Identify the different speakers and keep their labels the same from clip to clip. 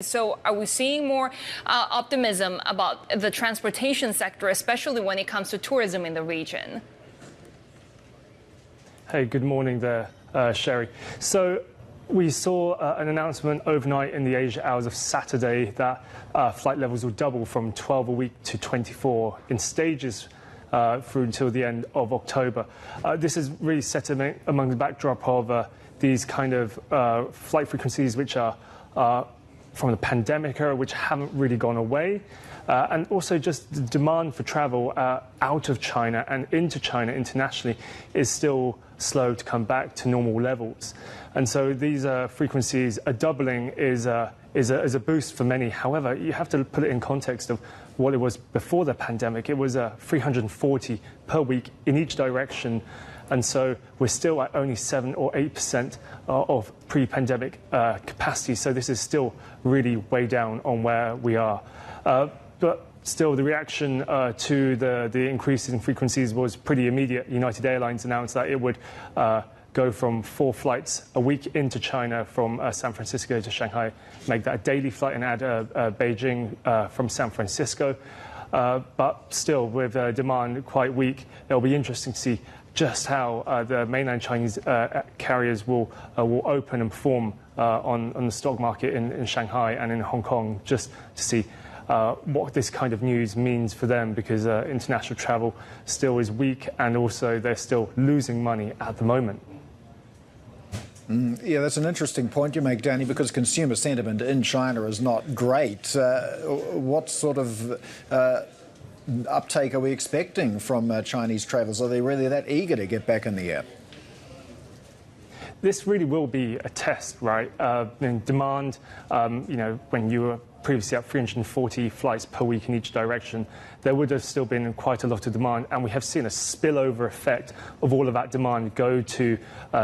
Speaker 1: So are we seeing more optimism about the transportation sector, especially when it comes to tourism in the region?
Speaker 2: Hey, good morning there, Sherry. So we saw an announcement overnight in the Asia hours of Saturday that flight levels will double from 12 a week to 24 in stages through until the end of October. This is really set among the backdrop of these kind of flight frequencies which are from the pandemic era, which haven't really gone away, and also just the demand for travel out of China and into China internationally is still slow to come back to normal levels. And so these frequencies, a doubling is a boost for many. However, you have to put it in context of what it was before the pandemic. It was 340 per week in each direction. And so we're still at only 7 or 8% of pre-pandemic capacity. So this is still really way down on where we are. But still, the reaction to the increase in frequencies was pretty immediate. United Airlines announced that it would go from 4 flights a week into China from San Francisco to Shanghai, make that a daily flight, and add Beijing from San Francisco. But still, with demand quite weak, it'll be interesting to see just how the mainland Chinese carriers will open and perform on the stock market in Shanghai and in Hong Kong, just to see what this kind of news means for them, because international travel still is weak and also they're still losing money at the moment.
Speaker 3: Yeah, that's an interesting point you make, Danny, because consumer sentiment in China is not great. What sort of uptake are we expecting from Chinese travellers? Are they really that eager to get back in the air?
Speaker 2: This really will be a test, right? In demand, when you were previously at 340 flights per week in each direction, there would have still been quite a lot of demand, and we have seen a spillover effect of all of that demand go to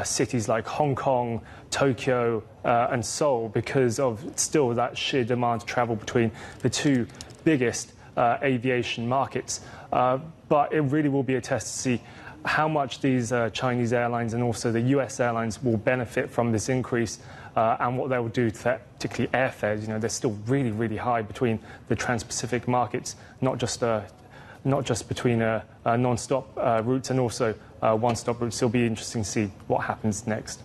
Speaker 2: cities like Hong Kong, Tokyo, and Seoul, because of still that sheer demand to travel between the two biggest aviation markets. But it really will be a test to see how much these Chinese airlines and also the US airlines will benefit from this increase, and what they will do to particularly airfares. They're still really, really high between the Trans-Pacific markets, not just between non-stop routes and also one-stop routes. It'll be interesting to see what happens next.